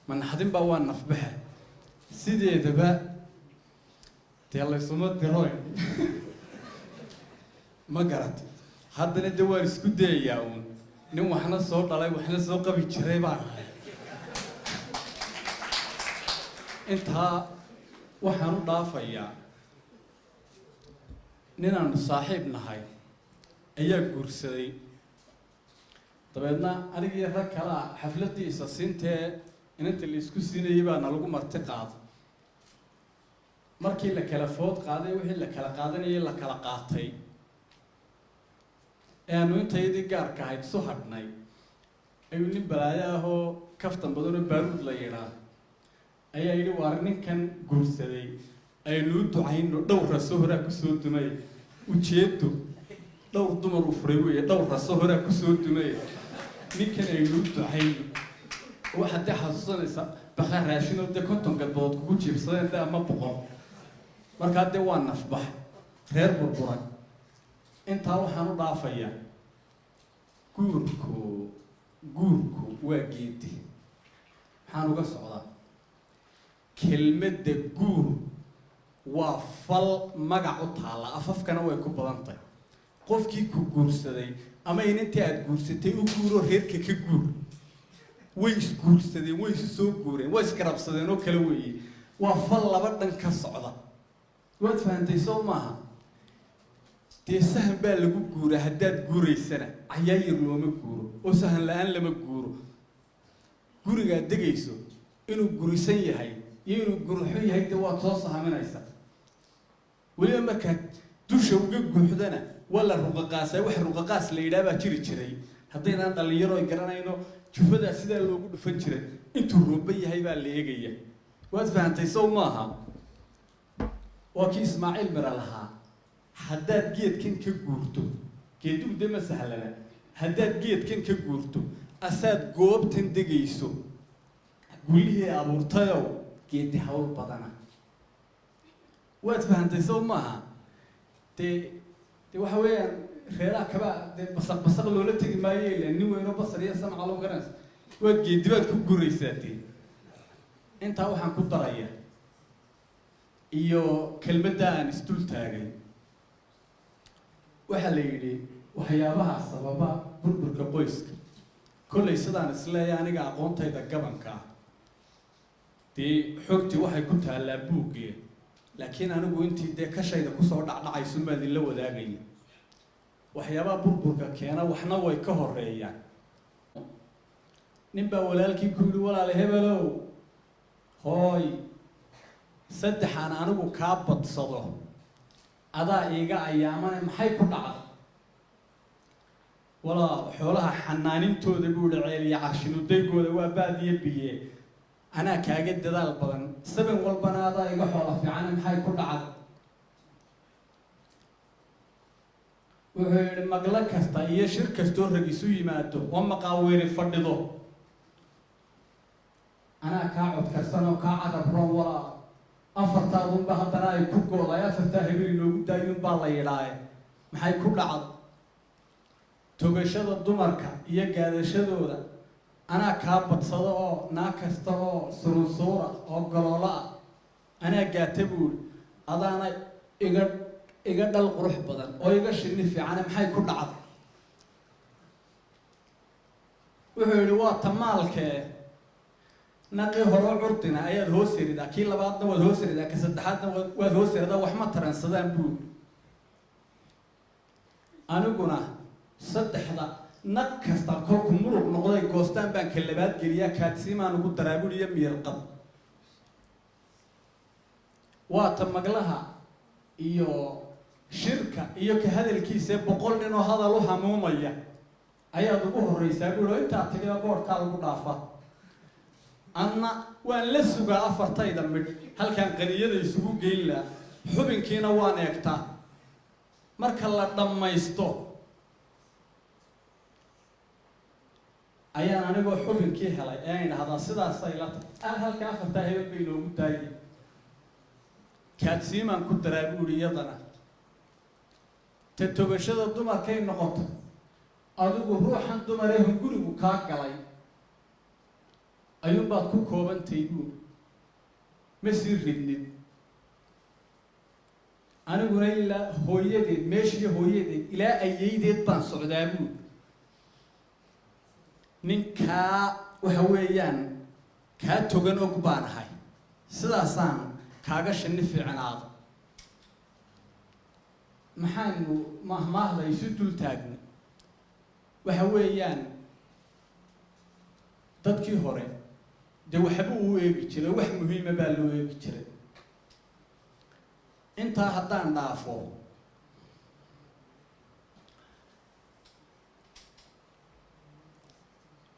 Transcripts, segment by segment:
من حدين بوا نفبها سيدي دبا تيلا يسمى دروين ما قرأت هذا الدوار سكودة ياون نو إحنا صوت على وإحنا سوق بيجري بار أنت وحنا ضافيا نحن صاحبنا هاي أيها كورسي طبعاً أنا جي ركلا حفلتي سنتة إن أنت اللي سكوسين يبقى نلقو مرتقات مركي لك لفوت قاضي وحي لك لقاضي لك لقاطي أنو أنت يدي قارك هاي تسوحبناي أيوني بلايا هو كفتن بدون بارود ليرا أي أيدي وارنين كان كورسي أينو دعين دور السهرة كسود ماي وجيتو دور دمر وفريوية دور السهرة كسود ماي ممكن أينو دعين واحد يحصل بخير عشان وده كنتم قد بضت كوتشي بصير ده ما بقى مركز دوان نفبح غير بربران أنت روح أنا ضعفيا جوركو واجيتي حانو قصة كلمة جور وفل مقعد على أفف كانوا يكون بلانطي قف كي كجور سدي أما إن أنت أتجور ستي وجورو هيك كجور ويس جور سدي ويس سوق جورين ويس كراب سدي نو كلوي وفل لبردن كالصعدة وقت فهمتي سو معها تسهل بالجو جورة هداد جوري سنة عياير لوم جورو وسهل الآن لما جورو جوري قاعد دقيسو إنه جوري سيء هاي ينو جروحي هاي دوات صاصها من أيسا ولما كانت دوشة وجوج حدنا ولا الرقاقاس واحد الرقاقاس اللي يلعبها تشري حطينا عند اللي يروي قرنا إنه شوف هذا سيدا اللي موجود في الشري أنتوا ربي هاي بقى اللي يجي وأتفهم تيسو معها وكي إسماعيل مرالها حداد جيت كن كجورتو كيدو دم سهلنا حداد جيت كن كجورتو أساد جوب تندقيسو قولي أبو رتايو كيدي حول بدنا وأتفهم تيسو معها تي وحويان خيرك كبا بس لولا تيجي ماي لأنه وينو بصر يسمع على وجناس وجي دبل كجوريساتي أنت هو حنكون طرية إيو كلمة ده نستول تاجي وحليلي وحيابها السببة بربر كبويسك كل يصدق نسلا يعني قاعون تيدا جبان كا دي حرتي وحي كنت على بوقي لكن أنا وأنت ده كشيء ده كسر دعنا عيسون ما ذي اللي وداعي وحيابها بربر كأنا وحنا ويكهر يعني نبى ولا لك كل ولا لهبلو هاي صدق أنا وكابت صدق هذا إيجا أيامنا محي كل عاد ولا حولها حنانين تودقوا العيلي عشان ودقوا ذو بعد يبيه أنا كأجد ذا البلن سبب والبنا هذا إيجا حوله في عالم محي كل عاد وهي المقلة كستا هي شركة ستور رجسوي ماتو وما قاوير الفردو أنا كعب كسنة وكعب بروا أفرتهم بهذا يكوكو لا يفتح بينو دايم بالله يلاي محي كل عاد توجشة الدمركة يجعل شدودا أنا كابت صدق ناكستو سرنسورة أو قلولا أنا كاتبول هذا أنا إيجاد القروح بدن أو إيجاش النفي أنا محي كل عاد وهو تمالك نقي هرو عرضنا أياد هوسير ده كي لبعضنا والهوسير ده كسدحاتنا والهوسير ده وحمد ترى صدام بود أنا قلنا صدح ده نكست كل مرور نقضي كوستان بان كلبات جريا كاتسيما نقول ترابول يمير قب واتمقلها إيو شركة إيو كهذا الكيس بقول إنه هذا له همومية أياد أبوه الرئيس يقولوا أنت أعتقد بورد كارو قدافة أنا ولسه أفرتاي دمك هل كان قنية يسوق جيلا حبين كينا وانا يكتا مركلا دم ما يستو أيان أنا بقول حبين كي هلا يعني هذا صدا صيلات هل كان أفرتاي بينو متاي كاتسيما كنت رابولي يضنا تتوبشة الدمر كين نقط أدوك روحا دمرهم قلوا كاكلاي ayuun baad ku koobantay buu ma sii ridnid aniguna ilaa hooyadeed meeshii hooyadeed ilaa ayaydeed baan socdaa buu ninkaa waxa weeyaan kaa togan og baan ahay sidaasaan kaaga shinni fiicnaado maxaanu mahmaahda isu dul taagna waxa weeyaan dadkii hore dee waxba uu eegi jiray wax muhiima baa loo eegi jiray intaa haddaan dhaafo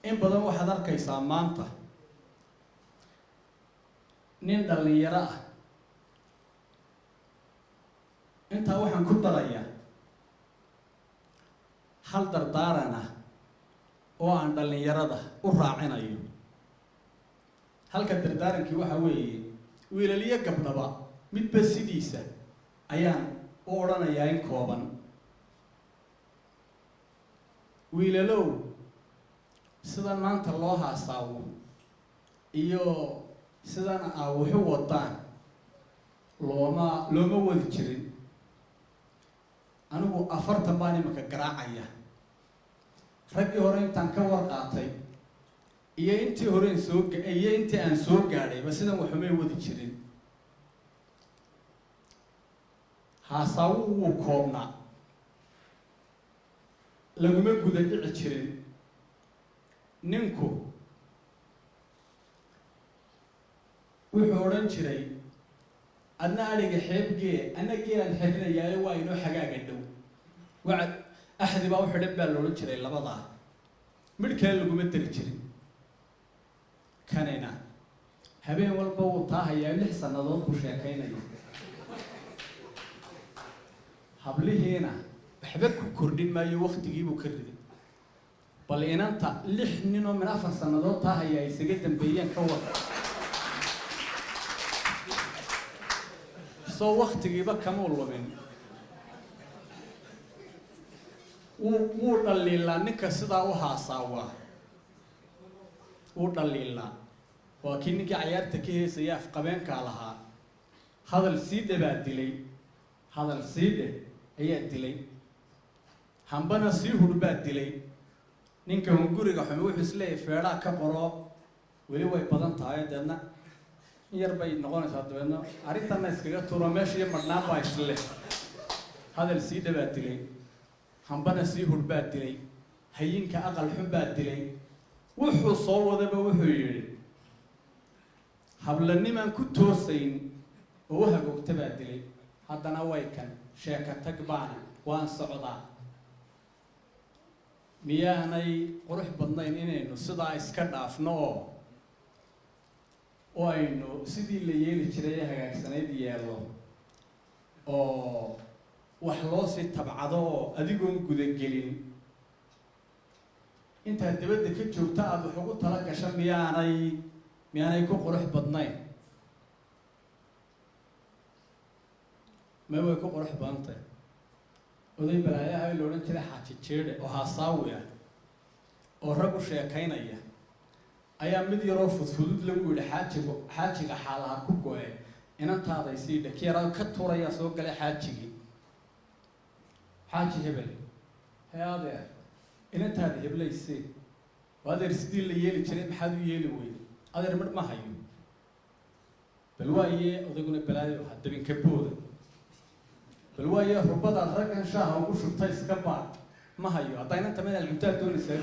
in badan waxaad arkaysaa maanta nin dhalinyaro ah intaa waxaan ku darayaa hal dardaaran ah oo aan dhalinyarada u raacinayo halka dardaarankii waxa weeye wiilaliyo gabdhaba midba sidiisa ayaan u odhanayaa in kooban wiilalow sidan maanta loo haasaawo iyo sidan aa wuxu wadaan looma wadi jirin anigu 40 baan imanka garaacaya raggii hore intaan ka warqaatay iyo intii hore intii aan soo gaadhayba sidan waxumay wadi jirin haasaawo wuu koobnaa laguma guda dhici jirin ninku wuxuu odhan jiray adna adhiga xeebgee anna geelaan xerinayaayo waa inoo xagaaga dhow wacad axdi baa u xidhan baa la odhan jiray labadaa midh kale laguma dari jirin kanina habeen walba wuu taahayaa 6 sannadood buu sheekaynaya hablihiina waxba ku kordhin maayo waqtigiibuu ka riday bal inanta 6 nin oo min 4 sannadood taahaya ay isaga dambeeyeen ka wada soo waqtigiiba kama lumin wuu dhaliilaa ninka sidaa u haasaawaa wuu dhaliilaa waa kii ninkii cayaarta ka heesaya afqabeenkaa lahaa hadal sii dhe baa dilay hadal sii dhe ayaa dilay hambana sii hur baa dilay ninka guriga xumi wuxuu isleeyahay feedhaa ka qoro weli way badan tahay deedna yar bay noqonaysaa dabeedna arrintanna iskaga tuuro meesha iyo madhnaan baa isle hadal sii dhe baa dilay hambana sii hur baa dilay hayinka aqal xun baa dilay wuxuu soo wadaba wuxuu yidhi hablanimaan ku toosayn oo u hagoogta baa dilay haddana way kan sheeka tag baana waan socdaa miyaanay qurux badnayn inaynu sidaa iska dhaafno oo aynu sidii la yeeli jiray ee hagaagsanayd yeelo oo wax loo sii tabcado oo adigoon gudagelin intaad dibadda ka joogta aada wax ugu tala gasha miyaanay ku qurux badnayn ma way ku qurux badantay oday balaayaha la odhan jiray xaaji jeedhe oo haasaawi ah oo rag u sheekaynaya ayaa mid yaroo fudfudud lagu yidhi xaajiga xaalaha ku go-e inantaaday sii dhe kiyaraad ka tuurayaa soo galay xaajigii xaaji hebel hee adeer inantaada heblaysee oo adeer sidii la yeeli jiray maxaad u yeeli weyday adeer midh ma hayo bal waaye odayguna balaayo ha dabinka booda bal waaye rubadaad raggan shaaha ugu shubtay iska baad ma hayo haddaa inanta madaal cuntaad doonaysaa